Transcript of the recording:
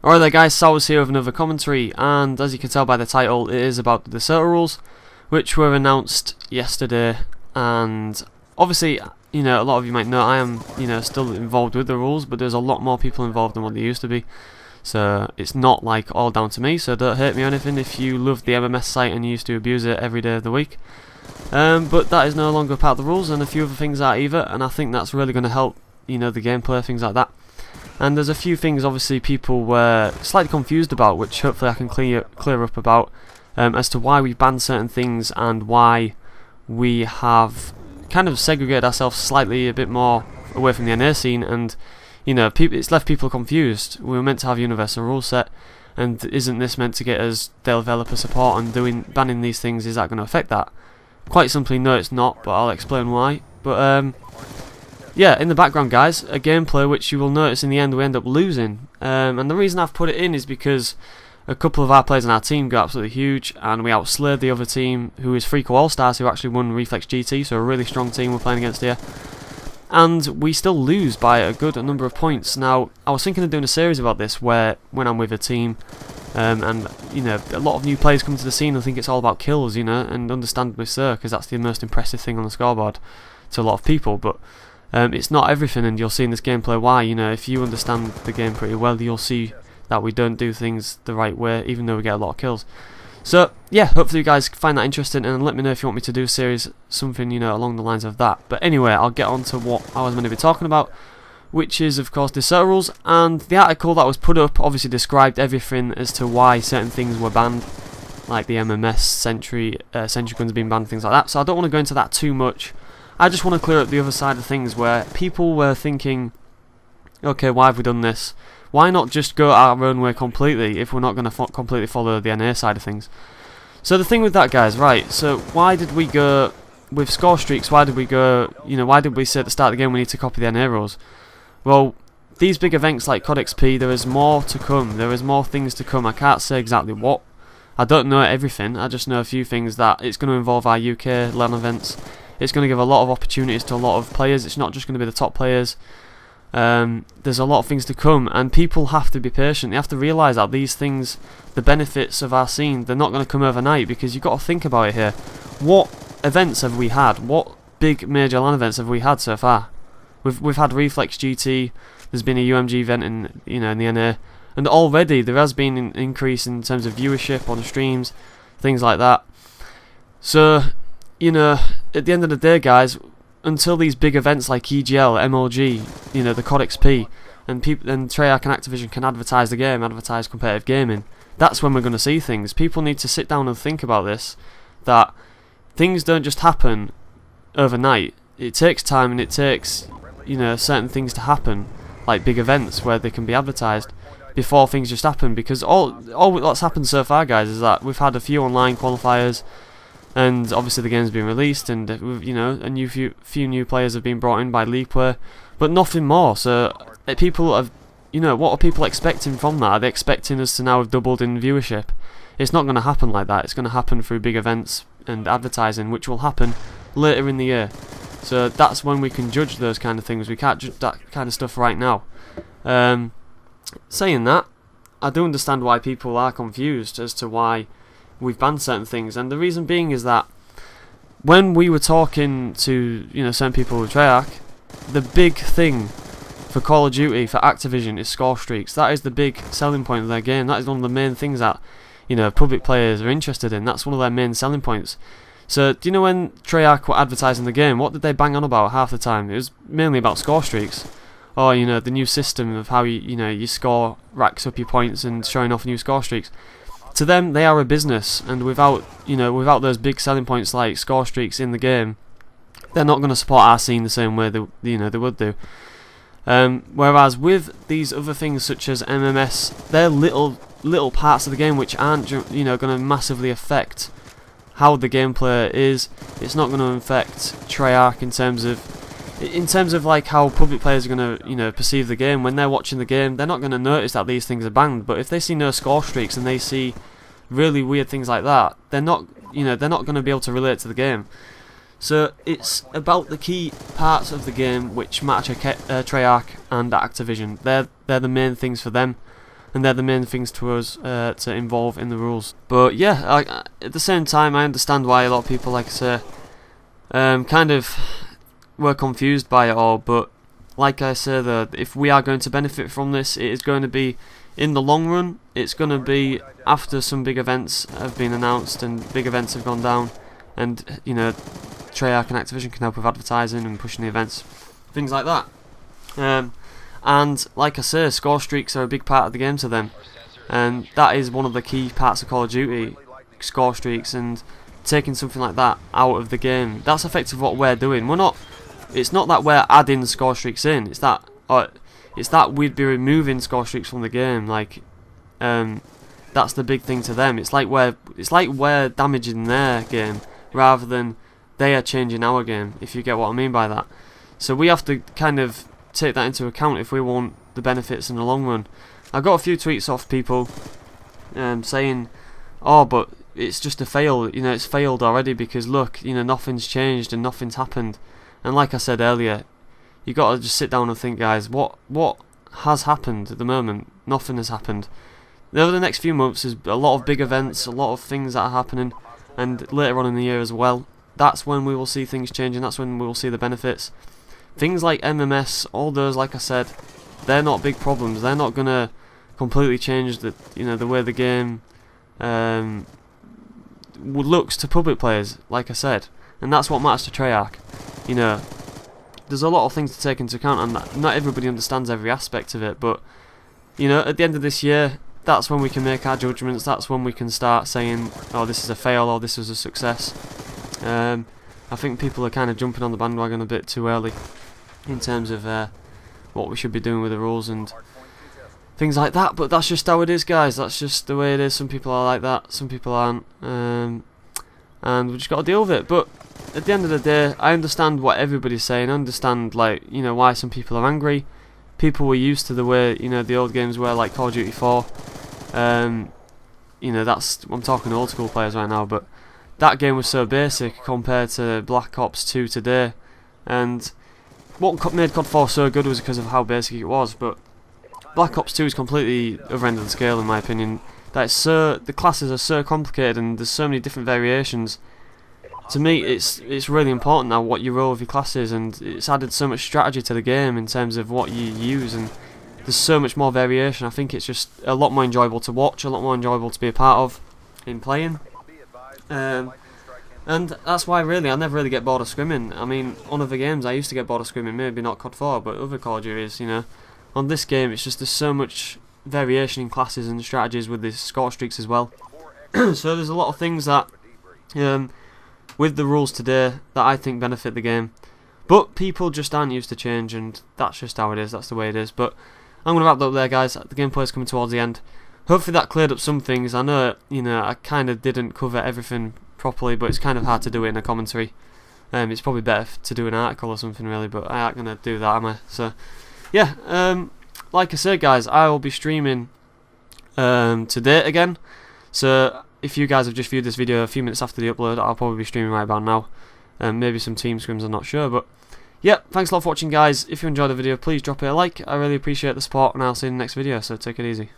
Alright there guys, Sowerz here with another commentary, and as you can tell by the title, it is about the Decerto rules, which were announced yesterday. And obviously, a lot of you might know I am, still involved with the rules, but there's a lot more people involved than what there used to be. So it's not like all down to me, so don't hate me or anything if you love the MMS site and you used to abuse it every day of the week. But that is no longer part of the rules, and a few other things are either, and I think that's really going to help, the gameplay, things like that. And there's a few things obviously people were slightly confused about, which hopefully I can clear up about, as to why we banned certain things and why we have kind of segregated ourselves slightly a bit more away from the NA scene. And it's left people confused. We were meant to have universal rule set, and isn't this meant to get us developer support? And banning these things, is that going to affect that? Quite simply, no, it's not, but I'll explain why. But yeah, in the background, guys, a gameplay which you will notice in the end we end up losing. And the reason I've put it in is because a couple of our players on our team got absolutely huge, and we outslayed the other team, who is Freako All-Stars, who actually won Reflex GT, so a really strong team we're playing against here. And we still lose by a good number of points. Now, I was thinking of doing a series about this, where when I'm with a team, and a lot of new players come to the scene and think it's all about kills, and understandably so, because that's the most impressive thing on the scoreboard to a lot of people. But it's not everything, and you'll see in this gameplay why. If you understand the game pretty well, you'll see that we don't do things the right way, even though we get a lot of kills. So yeah, hopefully you guys find that interesting, and let me know if you want me to do a series, something along the lines of that. But anyway, I'll get on to what I was going to be talking about, which is of course Decerto rules. And the article that was put up obviously described everything as to why certain things were banned, like the MMS sentry guns being banned, things like that. So I don't want to go into that too much. I just want to clear up the other side of things, where people were thinking, okay, why have we done this? Why not just go our own way completely if we're not going to completely follow the NA side of things? So the thing with that, guys, right, so why did we go with score streaks? Why did we go, why did we say at the start of the game we need to copy the NA rules? Well, these big events like COD XP, there is more to come. There is more things to come. I can't say exactly what. I don't know everything. I just know a few things, that it's going to involve our UK LAN events. It's going to give a lot of opportunities to a lot of players. It's not just going to be the top players. There's a lot of things to come, and people have to be patient. They have to realise that these things, the benefits of our scene, they're not going to come overnight, because you've got to think about it here. What events have we had? What big major LAN events have we had so far? We've had Reflex GT, there's been a UMG event in the NA, and already there has been an increase in terms of viewership on streams, things like that. So, at the end of the day, guys, until these big events like EGL, MLG, the COD XP, and Treyarch and Activision can advertise the game, advertise competitive gaming, that's when we're going to see things. People need to sit down and think about this, that things don't just happen overnight. It takes time, and it takes, certain things to happen, like big events where they can be advertised, before things just happen. Because all that's happened so far, guys, is that we've had a few online qualifiers, and obviously the game's been released, and a few new players have been brought in by league play, but nothing more. So people have, what are people expecting from that? Are they expecting us to now have doubled in viewership? It's not going to happen like that. It's going to happen through big events and advertising, which will happen later in the year. So that's when we can judge those kind of things. We can't judge that kind of stuff right now. Saying that, I do understand why people are confused as to why we've banned certain things, and the reason being is that when we were talking to certain people with Treyarch, the big thing for Call of Duty, for Activision, is score streaks. That is the big selling point of their game. That is one of the main things that public players are interested in. That's one of their main selling points. So do you know when Treyarch were advertising the game, what did they bang on about half the time? It was mainly about score streaks, or the new system of how you score racks up your points and showing off new score streaks. To them, they are a business, and without those big selling points like score streaks in the game, they're not going to support our scene the same way they would do. Whereas with these other things such as MMS, they're little parts of the game which aren't going to massively affect how the gameplay is. It's not going to affect Treyarch in terms of like how public players are going to perceive the game. When they're watching the game, they're not going to notice that these things are banned. But if they see no score streaks and they see really weird things like that, they're not going to be able to relate to the game. So it's about the key parts of the game which matter to Treyarch and Activision. They're the main things for them. and they're the main things to us to involve in the rules. But yeah, at the same time, I understand why a lot of people, like I say, kind of were confused by it all. But like I say, though, if we are going to benefit from this, it is going to be in the long run. It's going to be after some big events have been announced and big events have gone down, and you know, Treyarch and Activision can help with advertising and pushing the events, things like that. And like I say, score streaks are a big part of the game to them, and that is one of the key parts of Call of Duty, score streaks, and taking something like that out of the game. That's effectively what we're doing. It's not that we're adding score streaks in. It's that we'd be removing score streaks from the game. Like, that's the big thing to them. It's like we're damaging their game rather than they are changing our game, if you get what I mean by that. So we have to kind of take that into account if we want the benefits in the long run. I got a few tweets off people saying, oh, but it's just a fail, you know, it's failed already because look, you know, nothing's changed and nothing's happened. And like I said earlier, you got to just sit down and think, guys, what has happened at the moment? Nothing has happened. Over the next few months there's a lot of big events, a lot of things that are happening, and later on in the year as well. That's when we will see things changing, that's when we will see the benefits. Things like MMS, all those, like I said, they're not big problems. They're not going to completely change the way the game looks to public players, like I said. And that's what matters to Treyarch. You know, there's a lot of things to take into account, and not everybody understands every aspect of it, but you know, at the end of this year, that's when we can make our judgments. That's when we can start saying, oh, this is a fail or this was a success. I think people are kind of jumping on the bandwagon a bit too early in terms of what we should be doing with the rules and things like that, but that's just how it is, guys. That's just the way it is. Some people are like that, some people aren't, and we just got to deal with it. But at the end of the day, I understand what everybody's saying. I understand, like, you know, why some people are angry. People were used to the way, you know, the old games were, like Call of Duty 4. You know, I'm talking old school players right now, but that game was so basic compared to Black Ops 2 today, and what made COD 4 so good was because of how basic it was. But Black Ops 2 is completely other end of the scale, in my opinion. The classes are so complicated and there's so many different variations. To me, it's really important now what you roll with your classes, and it's added so much strategy to the game in terms of what you use, and there's so much more variation. I think it's just a lot more enjoyable to watch, a lot more enjoyable to be a part of in playing. And that's why really I never really get bored of scrimming. I mean, on other games I used to get bored of scrimming, maybe not COD 4, but other Call of Duties, you know. On this game it's just there's so much variation in classes and strategies with the score streaks as well. So there's a lot of things that with the rules today that I think benefit the game, but people just aren't used to change, and that's just how it is, that's the way it is. But I'm going to wrap that up there, guys. The gameplay's coming towards the end. Hopefully that cleared up some things. I know, you know, I kind of didn't cover everything properly, but it's kind of hard to do it in a commentary. It's probably better to do an article or something, really, but I ain't going to do that, am I? So yeah, like I said, guys, I will be streaming today again. So if you guys have just viewed this video a few minutes after the upload, I'll probably be streaming right about now. Maybe some team scrims, I'm not sure, but yeah, thanks a lot for watching, guys. If you enjoyed the video, please drop it a like. I really appreciate the support, and I'll see you in the next video, so take it easy.